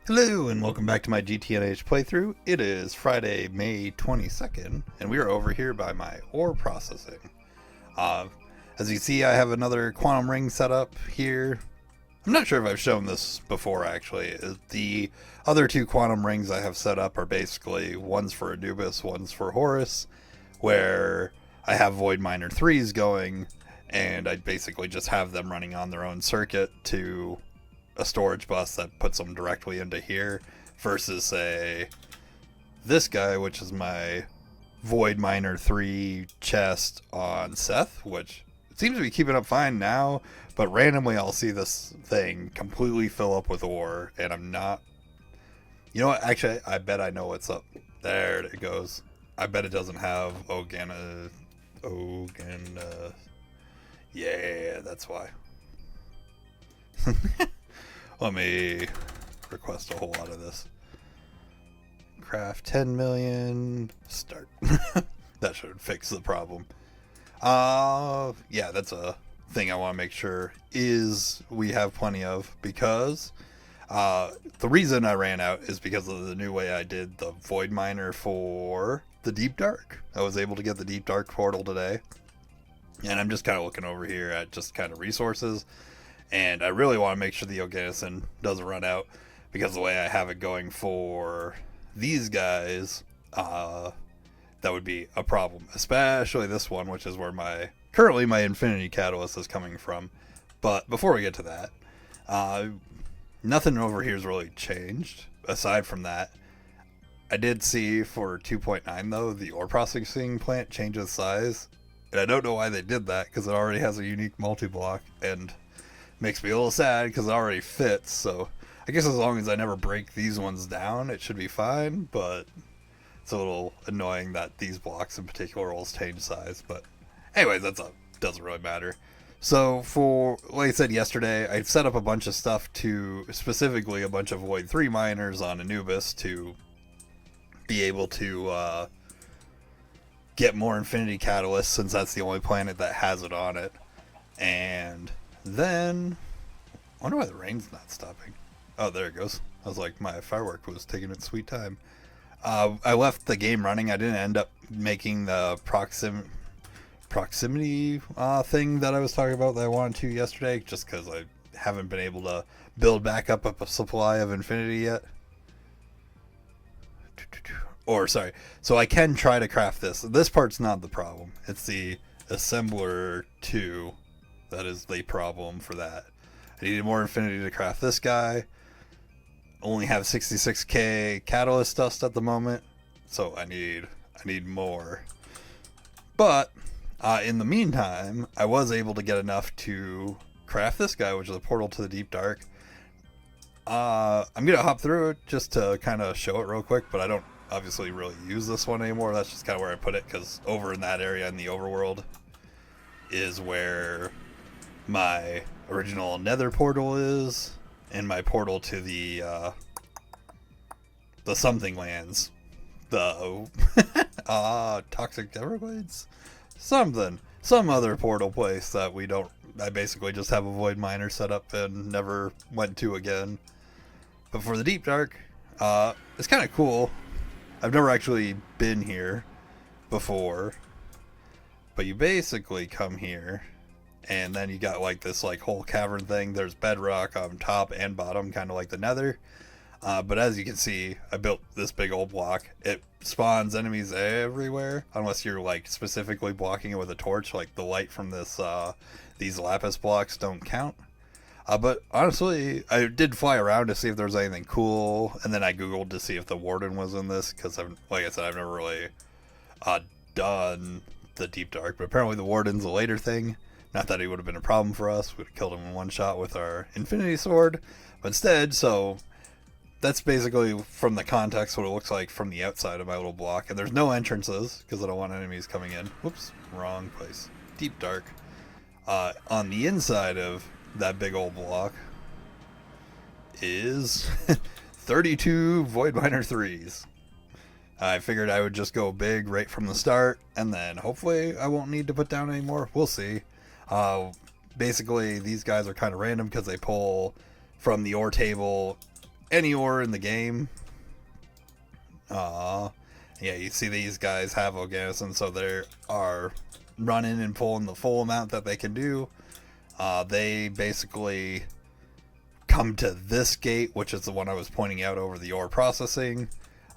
Hello and welcome back to my GTNH playthrough. It is Friday, May 22nd, and we are over here by my ore processing. Uh, as you see, I have another quantum ring set up here. I'm not sure if I've shown this before, actually. The other two quantum rings I have set up are basically one's for Anubis, one's for Horus, where I have Void Miner 3s going, and I basically just have them running on their own circuit to a storage bus that puts them directly into here versus say this guy, which is my Void Miner 3 chest on Seth, which seems to be keeping up fine now, but randomly I'll see this thing completely fill up with ore and I'm not, you know what, actually I bet I know what's up. There it goes. I bet it doesn't have yeah, that's why. Let me request a whole lot of this. Craft 10 million. Start. That should fix the problem. Yeah, that's a thing I want to make sure is we have plenty of, because the reason I ran out is because of the new way I did the Void Miner for the Deep Dark. I was able to get the Deep Dark portal today, and I'm just kind of looking over here at just kind of resources. And I really want to make sure the Oganison doesn't run out, because the way I have it going for these guys, that would be a problem. Especially this one, which is where currently my Infinity Catalyst is coming from. But before we get to that, nothing over here has really changed. Aside from that, I did see for 2.9 though, the ore processing plant changes size. And I don't know why they did that, because it already has a unique multi-block, and makes me a little sad because it already fits. So I guess as long as I never break these ones down, it should be fine. But it's a little annoying that these blocks in particular will change size. But anyways, doesn't really matter. So for, like I said yesterday, I set up a bunch of stuff to, specifically a bunch of Void 3 miners on Anubis to be able to get more Infinity Catalysts, since that's the only planet that has it on it. And then, I wonder why the rain's not stopping. Oh, there it goes. I was like, my firework was taking its sweet time. I left the game running. I didn't end up making the proximity thing that I was talking about that I wanted to yesterday, just because I haven't been able to build back up a supply of Infinity yet. Or, sorry. So I can try to craft this. This part's not the problem. It's the Assembler 2 that is the problem for that. I needed more Infinity to craft this guy. Only have 66k Catalyst dust at the moment, so I need more. But in the meantime, I was able to get enough to craft this guy, which is a portal to the Deep Dark. I'm gonna hop through it just to kind of show it real quick, but I don't obviously really use this one anymore. That's just kind of where I put it, because over in that area in the overworld is where my original Nether portal is, and my portal to the something lands, the toxic Everglades, some other portal place that I basically just have a Void Miner set up and never went to again. But for the Deep Dark, it's kind of cool. I've never actually been here before, but you basically come here, and then you got like this like whole cavern thing. There's bedrock on top and bottom, kind of like the Nether. But as you can see, I built this big old block. It spawns enemies everywhere, unless you're like specifically blocking it with a torch. Like the light from these lapis blocks don't count. But honestly, I did fly around to see if there was anything cool, and then I googled to see if the Warden was in this, because like I said, I've never really done the Deep Dark. But apparently the Warden's a later thing. Not that he would have been a problem for us. We'd have killed him in one shot with our Infinity Sword. But instead, so that's basically from the context what it looks like from the outside of my little block. And there's no entrances because I don't want enemies coming in. Whoops, wrong place. Deep Dark. On the inside of that big old block is 32 Void Miner 3s. I figured I would just go big right from the start, and then hopefully I won't need to put down any more. We'll see. Basically, these guys are kind of random because they pull from the ore table any ore in the game. Yeah, you see these guys have Organocin, so they are running and pulling the full amount that they can do. They basically come to this gate, which is the one I was pointing out over the ore processing.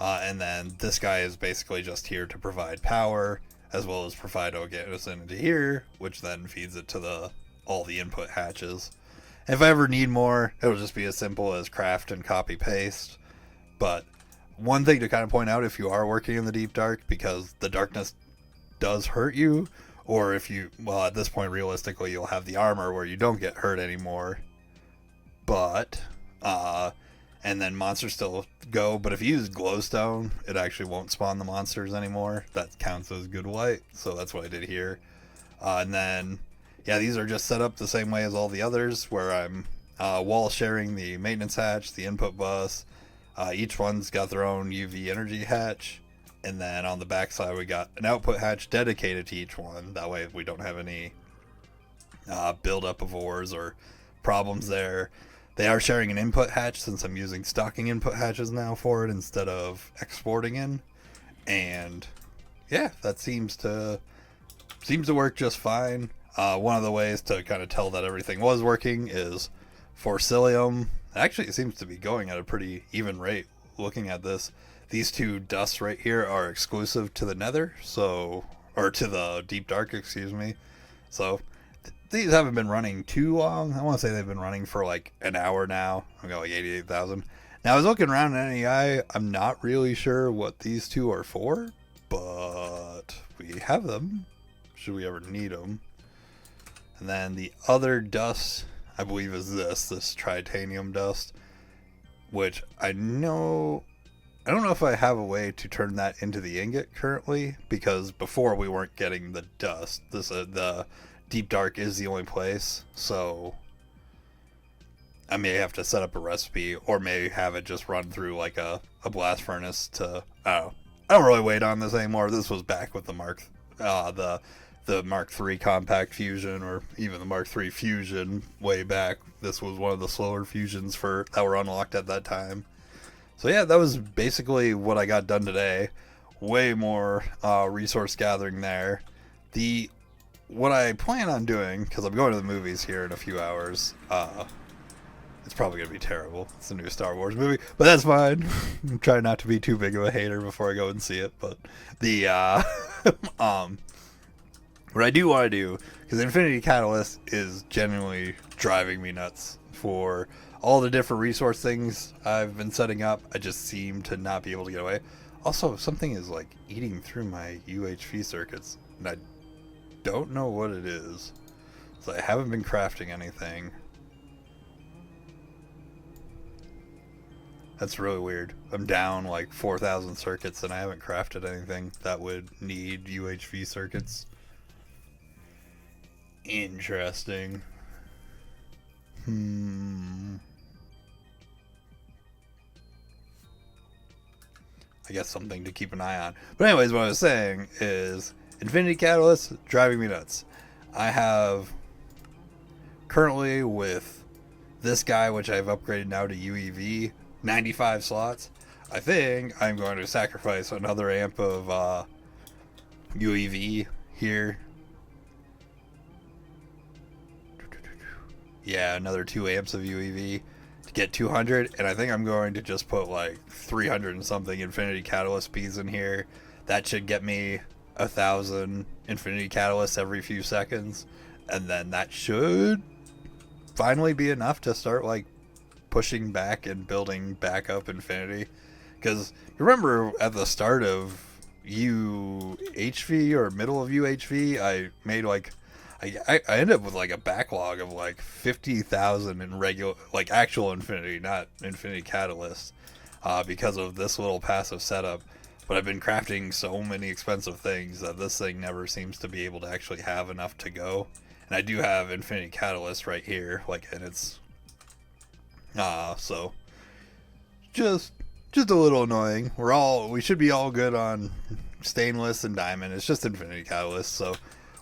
And then this guy is basically just here to provide power, as well as provide Organocin into here, which then feeds it to all the input hatches. If I ever need more, it'll just be as simple as craft and copy paste. But one thing to kind of point out if you are working in the deep dark, because the darkness does hurt you, or if you, well, at this point realistically you'll have the armor where you don't get hurt anymore, but and then monsters still go, but if you use glowstone, it actually won't spawn the monsters anymore. That counts as good white, so that's what I did here. And then yeah, these are just set up the same way as all the others, where I'm wall sharing the maintenance hatch, the input bus. Each one's got their own UV energy hatch, and then on the back side we got an output hatch dedicated to each one. That way we don't have any buildup of ores or problems there. They are sharing an input hatch, since I'm using stocking input hatches now for it instead of exporting in. And yeah, that seems to work just fine. One of the ways to kind of tell that everything was working is for psyllium. Actually, it seems to be going at a pretty even rate. Looking at this, these two dusts right here are exclusive to the nether, so, or to the deep dark, excuse me. So these haven't been running too long. I want to say they've been running for like an hour now. I've got like 88,000. Now I was looking around in NEI. I'm not really sure what these two are for, but we have them should we ever need them. And then the other dust, I believe, is this titanium dust, which I don't know if I have a way to turn that into the ingot currently, because before we weren't getting the dust. The deep dark is the only place, so I may have to set up a recipe, or maybe have it just run through like a blast furnace to, I don't really wait on this anymore. This was back with the Mark III compact fusion, or even the Mark III fusion way back. This was one of the slower fusions that were unlocked at that time. So yeah, that was basically what I got done today. Way more resource gathering there. What I plan on doing, because I'm going to the movies here in a few hours, it's probably going to be terrible. It's a new Star Wars movie, but that's fine. I'm trying not to be too big of a hater before I go and see it, but what I do want to do, because Infinity Catalyst is genuinely driving me nuts for all the different resource things I've been setting up. I just seem to not be able to get away. Also, something is like eating through my UHV circuits, and I don't know what it is. So I haven't been crafting anything. That's really weird. I'm down like 4,000 circuits and I haven't crafted anything that would need UHV circuits. Interesting. I guess something to keep an eye on. But anyways, what I was saying is Infinity Catalyst driving me nuts. I have currently with this guy, which I've upgraded now to UEV, 95 slots. I think I'm going to sacrifice another amp of UEV here. Yeah, another 2 amps of UEV to get 200, and I think I'm going to just put like 300 and something Infinity Catalyst beads in here. That should get me 1,000 Infinity Catalysts every few seconds, and then that should finally be enough to start like pushing back and building back up Infinity. Because remember at the start of UHV or middle of UHV, I made like I ended up with like a backlog of like 50,000 in regular, like actual Infinity, not Infinity Catalyst, because of this little passive setup. But I've been crafting so many expensive things that this thing never seems to be able to actually have enough to go. And I do have Infinity Catalyst right here, like, and it's so just a little annoying. We should be all good on stainless and diamond. It's just Infinity Catalyst. So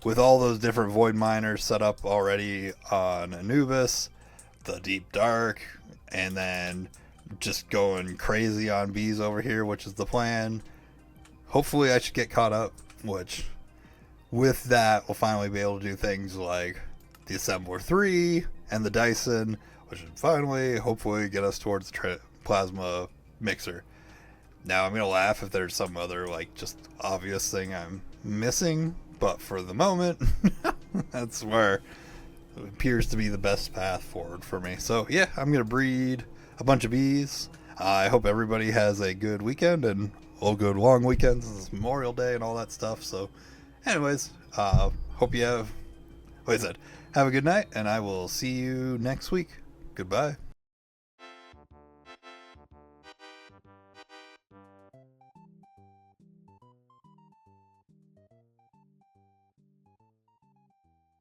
with all those different void miners set up already on Anubis, the Deep Dark, and then just going crazy on bees over here, which is the plan. Hopefully I should get caught up, which with that we'll finally be able to do things like the Assembler 3 and the Dyson, which should finally hopefully get us towards the plasma mixer. Now I'm gonna laugh if there's some other like just obvious thing I'm missing, but for the moment that's where it appears to be the best path forward for me. So yeah, I'm gonna breed a bunch of bees. I hope everybody has a good weekend and all good long weekends. It's Memorial Day and all that stuff. So anyways, hope you have, like I said, have a good night, and I will see you next week. Goodbye.